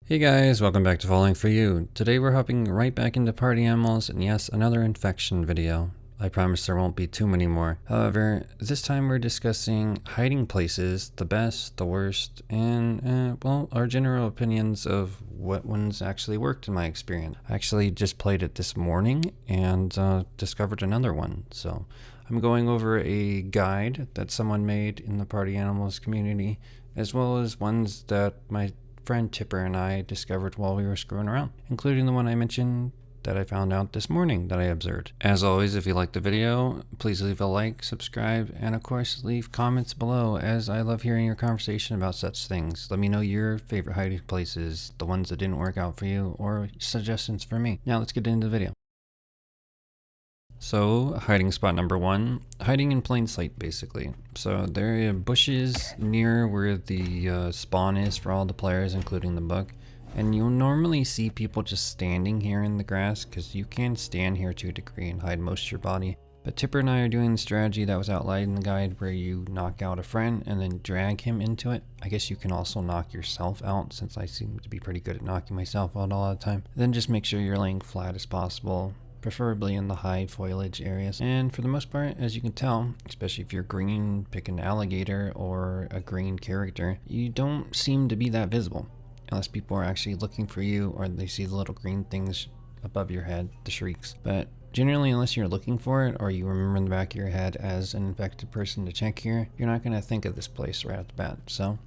Hey guys, welcome back to Falling For You. Today we're hopping right back into party animals and yes, another infection video. I promise there won't be too many more. However, this time we're discussing hiding places, the best, the worst, and well, our general opinions of what ones actually worked in my experience. I actually just played it this morning and discovered another one. So I'm going over a guide that someone made in the party animals community, as well as ones that my friend Tipper and I discovered while we were screwing around, including the one I mentioned that I found out this morning that I observed. As always, if you liked the video, please leave a like, subscribe, and of course leave comments below, as I love hearing your conversation about such things. Let me know your favorite hiding places, the ones that didn't work out for you, or suggestions for me. Now let's get into the video. So, hiding spot number one, hiding in plain sight basically. So there are bushes near where the spawn is for all the players, including the book. And you'll normally see people just standing here in the grass, because you can stand here to a degree and hide most of your body. But Tipper and I are doing the strategy that was outlined in the guide, where you knock out a friend and then drag him into it. I guess you can also knock yourself out, since I seem to be pretty good at knocking myself out a lot of the time. Then just make sure you're laying flat as possible, preferably in the high foliage areas. And for the most part, as you can tell, especially if you're green, pick an alligator or a green character, you don't seem to be that visible. Unless people are actually looking for you, or they see the little green things above your head, the shrieks. But generally, unless you're looking for it, or you remember in the back of your head as an infected person to check here, you're not going to think of this place right off the bat. So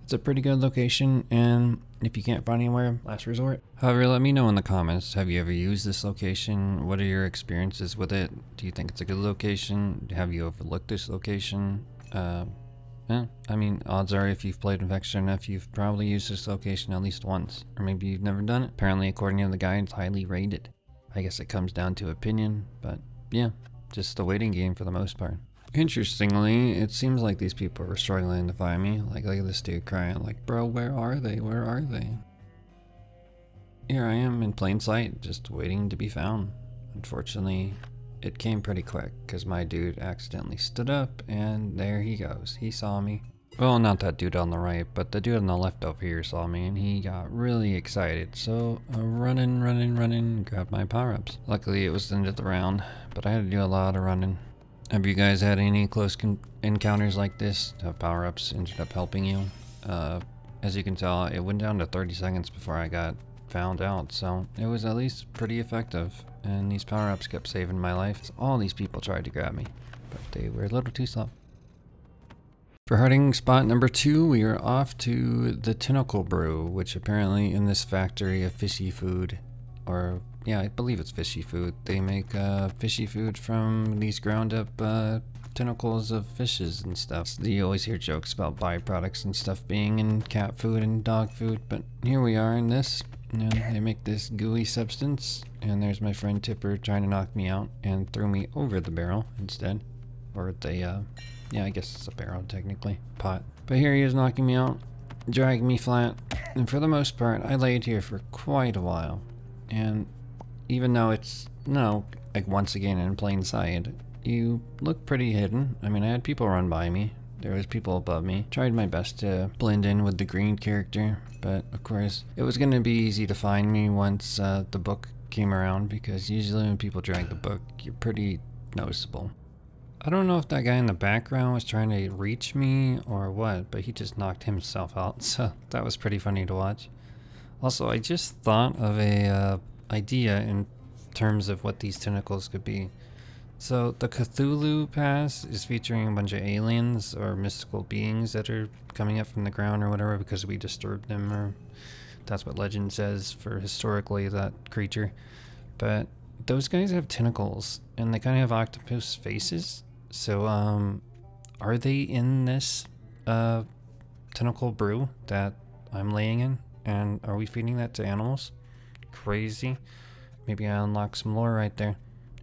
it's a pretty good location, and if you can't find anywhere, last resort. However, let me know in the comments, have you ever used this location? What are your experiences with it? Do you think it's a good location? Have you overlooked this location? Yeah, I mean, odds are if you've played Infection enough, you've probably used this location at least once. Or maybe you've never done it. Apparently, according to the guide, it's highly rated. I guess it comes down to opinion, but yeah, just a waiting game for the most part. Interestingly, it seems like these people are struggling to find me. Like, look at this dude crying, like, bro, where are they? Where are they? Here I am in plain sight, just waiting to be found. Unfortunately, it came pretty quick, because my dude accidentally stood up, and there he goes. He saw me. Well, not that dude on the right, but the dude on the left over here saw me, and he got really excited. So, running, grabbed my power-ups. Luckily, it was the end of the round, but I had to do a lot of running. Have you guys had any close encounters like this? Have power-ups ended up helping you? As you can tell, it went down to 30 seconds before I got found out, so it was at least pretty effective, and these power-ups kept saving my life. All these people tried to grab me, but they were a little too slow. For hiding spot number two, we are off to the Tentacle Brew, which apparently in this factory of fishy food, or yeah, I believe it's fishy food, they make fishy food from these ground up tentacles of fishes and stuff. So you always hear jokes about byproducts and stuff being in cat food and dog food, but here we are in this. And they make this gooey substance, and there's my friend Tipper trying to knock me out and throw me over the barrel instead. Or the, yeah, I guess it's a barrel technically, pot. But here he is knocking me out, dragging me flat, and for the most part, I laid here for quite a while. And even though it's, no, like once again in plain sight, you look pretty hidden. I mean, I had people run by me. There was people above me. Tried my best to blend in with the green character, but of course, it was going to be easy to find me once the book came around, because usually when people drag the book, you're pretty noticeable. I don't know if that guy in the background was trying to reach me or what, but he just knocked himself out, so that was pretty funny to watch. Also, I just thought of a idea in terms of what these tentacles could be. So the Cthulhu Pass is featuring a bunch of aliens or mystical beings that are coming up from the ground or whatever because we disturbed them, or that's what legend says for historically that creature. But those guys have tentacles and they kind of have octopus faces. So are they in this tentacle brew that I'm laying in? And are we feeding that to animals? Crazy. Maybe I unlock some lore right there.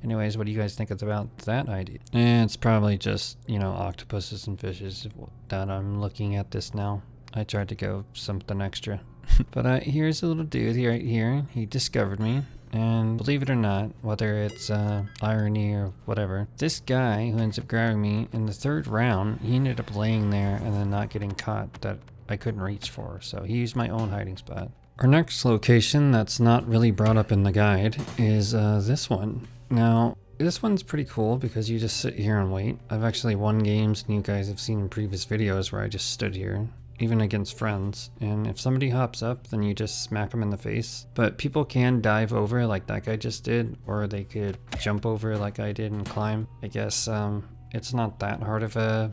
Anyways, what do you guys think about that idea? It's probably just, you know, octopuses and fishes that I'm looking at this now. I tried to go something extra. But here's a little dude right here. He discovered me. And believe it or not, whether it's irony or whatever, this guy who ends up grabbing me in the third round, he ended up laying there and then not getting caught. That I couldn't reach for, so he used my own hiding spot. Our next location that's not really brought up in the guide is this one. Now, this one's pretty cool because you just sit here and wait. I've actually won games, and you guys have seen in previous videos where I just stood here, even against friends, and if somebody hops up, then you just smack them in the face. But people can dive over like that guy just did, or they could jump over like I did and climb. I guess it's not that hard of a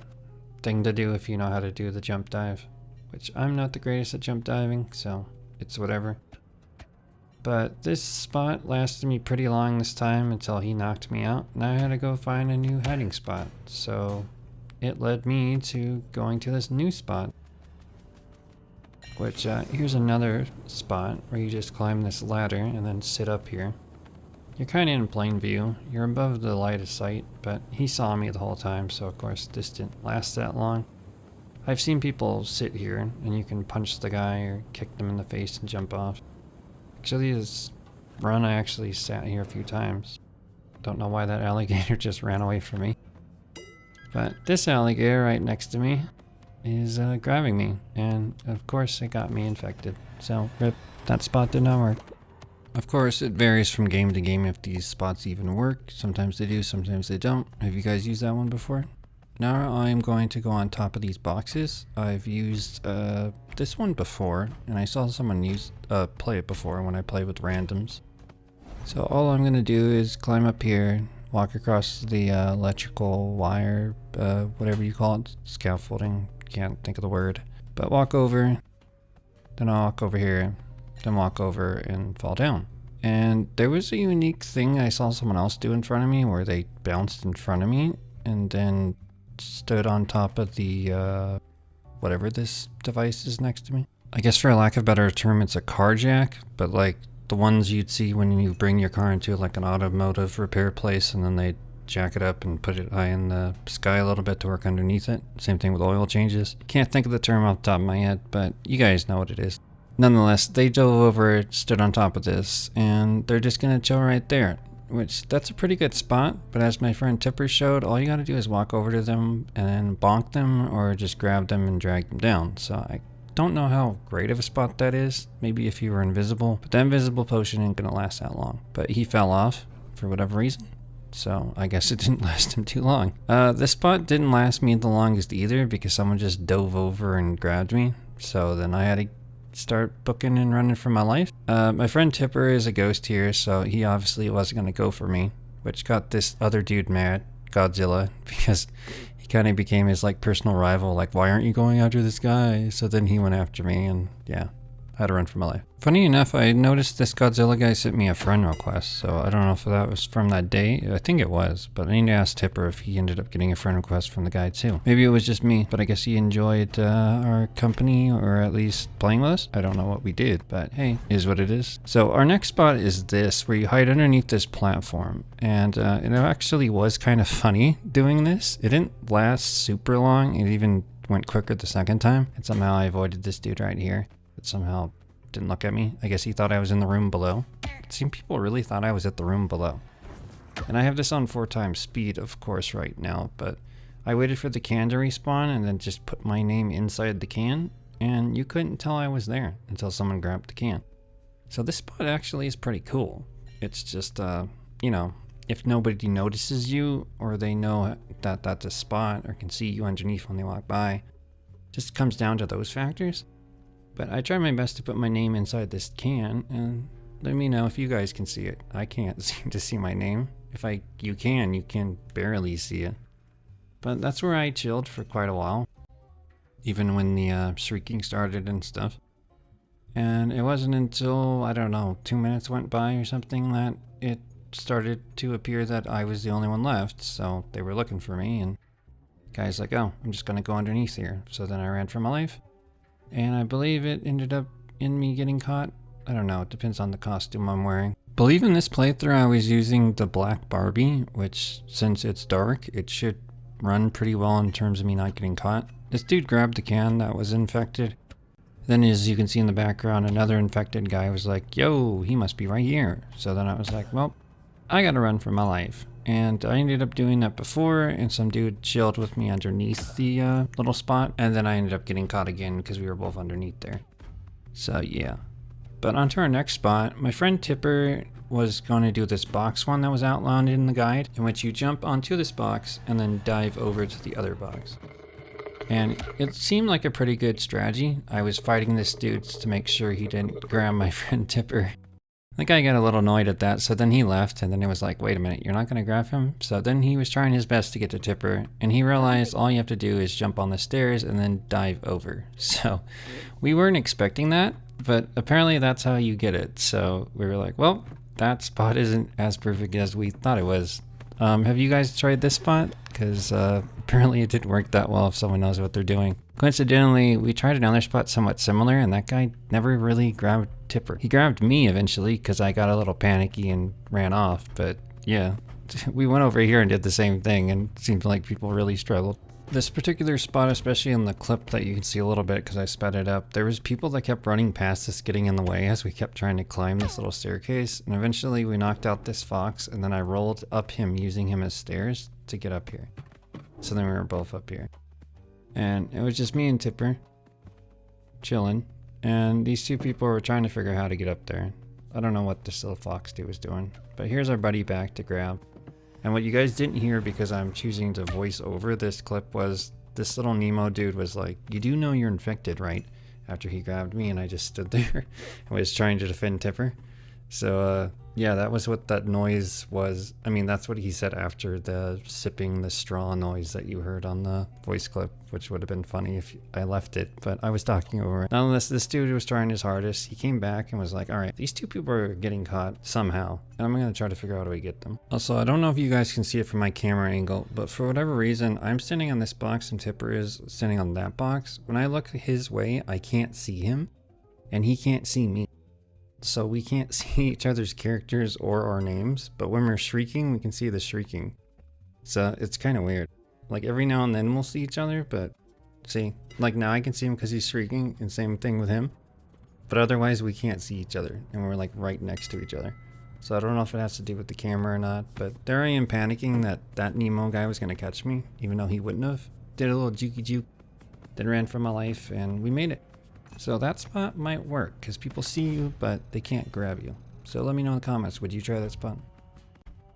thing to do if you know how to do the jump dive, which I'm not the greatest at jump diving, so it's whatever. But this spot lasted me pretty long this time until he knocked me out, and I had to go find a new hiding spot. So it led me to going to this new spot, which here's another spot where you just climb this ladder and then sit up here. You're kind of in plain view. You're above the line of sight, but he saw me the whole time, so of course this didn't last that long. I've seen people sit here and you can punch the guy or kick them in the face and jump off. Actually, this run I actually sat here a few times. Don't know why that alligator just ran away from me. But this alligator right next to me is grabbing me, and of course it got me infected. So rip, that spot did not work. Of course, it varies from game to game if these spots even work. Sometimes they do, sometimes they don't. Have you guys used that one before? Now I'm going to go on top of these boxes. I've used this one before, and I saw someone play it before when I play with randoms. So all I'm going to do is climb up here, walk across the electrical wire, whatever you call it, scaffolding, can't think of the word. But walk over, then I'll walk over here, then walk over and fall down. And there was a unique thing I saw someone else do in front of me where they bounced in front of me and then stood on top of the whatever this device is next to me. I guess for lack of a better term, it's a car jack, but like the ones you'd see when you bring your car into like an automotive repair place and then they jack it up and put it high in the sky a little bit to work underneath it. Same thing with oil changes. Can't think of the term off the top of my head, but you guys know what it is. Nonetheless, they dove over, stood on top of this, and they're just gonna chill right there. Which, that's a pretty good spot, but as my friend Tipper showed, all you gotta do is walk over to them and then bonk them or just grab them and drag them down. So I don't know how great of a spot that is. Maybe if you were invisible, but that invisible potion ain't gonna last that long. But he fell off for whatever reason, so I guess it didn't last him too long. This spot didn't last me the longest either because someone just dove over and grabbed me. So then I had to start booking and running for my life. My friend Tipper is a ghost here, so he obviously wasn't going to go for me, which got this other dude mad, Godzilla, because he kind of became his like personal rival, like, why aren't you going after this guy? So then he went after me, and yeah, I had to run for my life. Funny enough, I noticed this Godzilla guy sent me a friend request, so I don't know if that was from that day. I think it was, but I need to ask Tipper if he ended up getting a friend request from the guy too. Maybe it was just me, but I guess he enjoyed our company, or at least playing with us. I don't know what we did, but hey, is what it is. So our next spot is this, where you hide underneath this platform, and it actually was kind of funny doing this. It didn't last super long. It even went quicker the second time, and somehow I avoided this dude right here. But somehow didn't look at me. I guess he thought I was in the room below. It seemed people really thought I was at the room below. And I have this on 4x speed, of course, right now, but I waited for the can to respawn and then just put my name inside the can, and you couldn't tell I was there until someone grabbed the can. So this spot actually is pretty cool. It's just, you know, if nobody notices you, or they know that that's a spot, or can see you underneath when they walk by, just comes down to those factors. But I tried my best to put my name inside this can, and let me know if you guys can see it. I can't seem to see my name. You can barely see it. But that's where I chilled for quite a while, even when the shrieking started and stuff. And it wasn't until, I don't know, 2 minutes went by or something that it started to appear that I was the only one left, so they were looking for me, and the guy's like, oh, I'm just gonna go underneath here. So then I ran for my life. And I believe it ended up in me getting caught. I don't know, it depends on the costume I'm wearing. Believe in this playthrough I was using the black Barbie, which since it's dark, it should run pretty well in terms of me not getting caught. This dude grabbed the can that was infected. Then as you can see in the background, another infected guy was like, yo, he must be right here. So then I was like, well, I gotta run for my life. And I ended up doing that before, and some dude chilled with me underneath the little spot, and then I ended up getting caught again because we were both underneath there. So yeah. But on to our next spot, my friend Tipper was going to do this box one that was outlined in the guide, in which you jump onto this box and then dive over to the other box. And it seemed like a pretty good strategy. I was fighting this dude to make sure he didn't grab my friend Tipper. The guy got a little annoyed at that, so then he left, and then it was like, wait a minute, you're not going to grab him? So then he was trying his best to get to Tipper, and he realized all you have to do is jump on the stairs and then dive over. So we weren't expecting that, but apparently that's how you get it. So we were like, well, that spot isn't as perfect as we thought it was. Have you guys tried this spot? Because apparently it didn't work that well if someone knows what they're doing. Coincidentally, we tried another spot somewhat similar, and that guy never really grabbed Tipper. He grabbed me eventually because I got a little panicky and ran off, but yeah. We went over here and did the same thing, and it seemed like people really struggled. This particular spot, especially in the clip that you can see a little bit because I sped it up, there was people that kept running past us, getting in the way as we kept trying to climb this little staircase, and eventually we knocked out this fox, and then I rolled up him using him as stairs to get up here. So then we were both up here. And it was just me and Tipper chilling, and these two people were trying to figure out how to get up there. I don't know what this little fox dude was doing, but here's our buddy back to grab. And what you guys didn't hear because I'm choosing to voice over this clip was this little Nemo dude was like, you do know you're infected, right? After he grabbed me and I just stood there and was trying to defend Tipper. So yeah, that was what that noise was. I mean, that's what he said after the sipping the straw noise that you heard on the voice clip, which would have been funny if I left it, but I was talking over it. Nonetheless, this dude was trying his hardest. He came back and was like, all right, these two people are getting caught somehow, and I'm going to try to figure out how to get them. Also, I don't know if you guys can see it from my camera angle, but for whatever reason, I'm standing on this box and Tipper is standing on that box. When I look his way, I can't see him, and he can't see me. So we can't see each other's characters or our names, but when we're shrieking, we can see the shrieking. So it's kind of weird. Like every now and then we'll see each other, but see, like now I can see him because he's shrieking, and same thing with him. But otherwise we can't see each other, and we're like right next to each other. So I don't know if it has to do with the camera or not, but there I am panicking that Nemo guy was going to catch me, even though he wouldn't have. Did a little jukey juke, then ran for my life, and we made it. So that spot might work because people see you, but they can't grab you. So let me know in the comments, would you try that spot?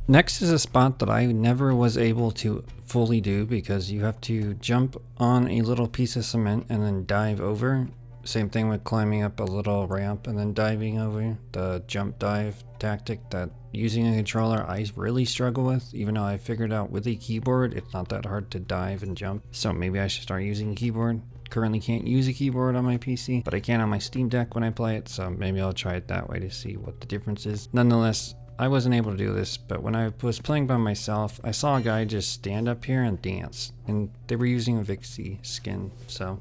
Next is a spot that I never was able to fully do because you have to jump on a little piece of cement and then dive over. Same thing with climbing up a little ramp and then diving over. The jump dive tactic that using a controller I really struggle with, even though I figured out with a keyboard it's not that hard to dive and jump. So maybe I should start using a keyboard. Currently can't use a keyboard on my PC, but I can on my Steam Deck when I play it, so maybe I'll try it that way to see what the difference is. Nonetheless, I wasn't able to do this, but when I was playing by myself, I saw a guy just stand up here and dance, and they were using a Vixie skin, so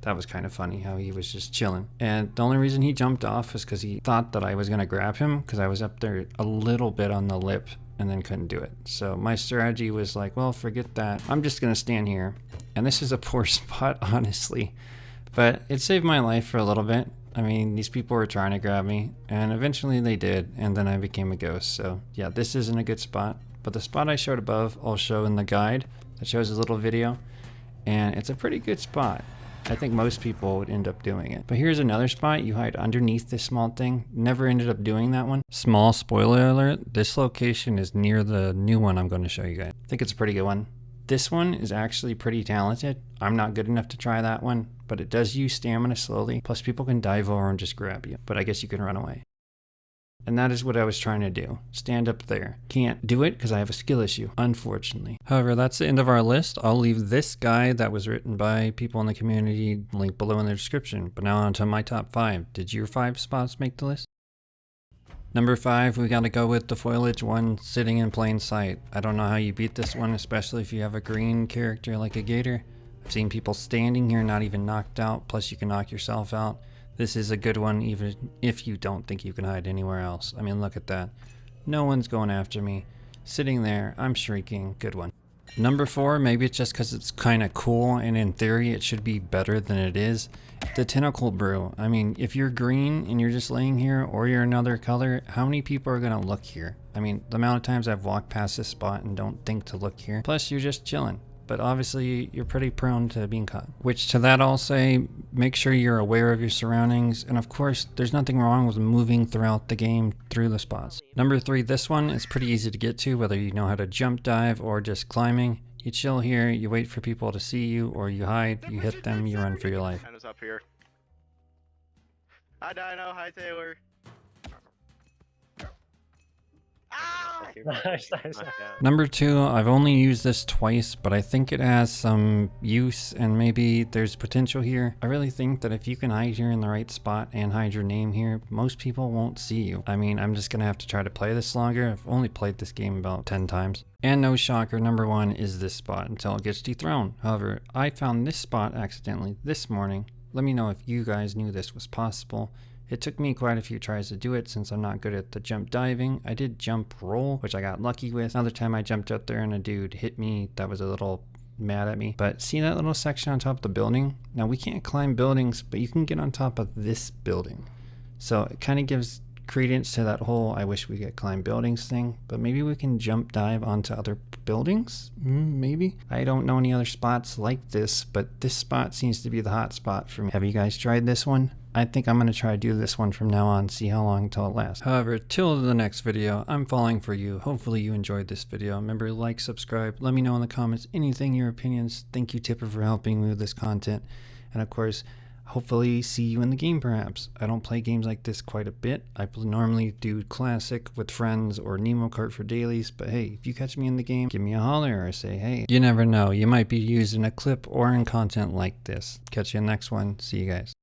that was kind of funny how he was just chilling. And the only reason he jumped off was because he thought that I was going to grab him because I was up there a little bit on the lip and then couldn't do it. So my strategy was like, well, forget that. I'm just going to stand here. And this is a poor spot, honestly, but it saved my life for a little bit. I mean, these people were trying to grab me, and eventually they did, and then I became a ghost. So yeah, this isn't a good spot, but the spot I showed above, I'll show in the guide that shows a little video, and it's a pretty good spot. I think most people would end up doing it. But here's another spot. You hide underneath this small thing. Never ended up doing that one. Small spoiler alert, this location is near the new one I'm going to show you guys. I think it's a pretty good one. This one is actually pretty talented. I'm not good enough to try that one, but it does use stamina slowly. Plus people can dive over and just grab you, but I guess you can run away. And that is what I was trying to do. Stand up there. Can't do it because I have a skill issue, unfortunately. However, that's the end of our list. I'll leave this guide that was written by people in the community linked below in the description. But now on to my top 5. Did your 5 spots make the list? Number 5, we gotta go with the foliage one, sitting in plain sight. I don't know how you beat this one, especially if you have a green character like a gator. I've seen people standing here not even knocked out, plus you can knock yourself out. This is a good one even if you don't think you can hide anywhere else. I mean, look at that. No one's going after me. Sitting there, I'm shrieking. Good one. Number 4, maybe it's just because it's kind of cool and in theory it should be better than it is. The Tentacle Brew. I mean, if you're green and you're just laying here or you're another color, how many people are going to look here? I mean, the amount of times I've walked past this spot and don't think to look here. Plus, you're just chilling. But obviously, you're pretty prone to being caught. Which to that I'll say, make sure you're aware of your surroundings. And of course, there's nothing wrong with moving throughout the game through the spots. Number 3, this one is pretty easy to get to, whether you know how to jump dive or just climbing. You chill here, you wait for people to see you, or you hide, you hit them, you run for your life. Dino's up here. Hi Dino, hi Taylor. Ah! Nice. Number 2, I've only used this twice, but I think it has some use and maybe there's potential here. I really think that if you can hide here in the right spot and hide your name here, most people won't see you. I mean, I'm just gonna have to try to play this longer. I've only played this game about 10 times. And no shocker, number 1 is this spot until it gets dethroned. However, I found this spot accidentally this morning. Let me know if you guys knew this was possible. It took me quite a few tries to do it since I'm not good at the jump diving. I did jump roll, which I got lucky with. Another time I jumped up there and a dude hit me that was a little mad at me. But see that little section on top of the building? Now we can't climb buildings, but you can get on top of this building. So it kind of gives credence to that whole I wish we could climb buildings thing, but maybe we can jump dive onto other buildings? Maybe? I don't know any other spots like this, but this spot seems to be the hot spot for me. Have you guys tried this one? I think I'm going to try to do this one from now on, see how long until it lasts. However, till the next video, I'm falling for you. Hopefully you enjoyed this video. Remember, like, subscribe, let me know in the comments anything, your opinions. Thank you, Tipper, for helping me with this content. And of course, hopefully see you in the game perhaps. I don't play games like this quite a bit. I normally do classic with friends or Nemo Kart for dailies, but hey, if you catch me in the game, give me a holler or say hey. You never know, you might be used in a clip or in content like this. Catch you in the next one. See you guys.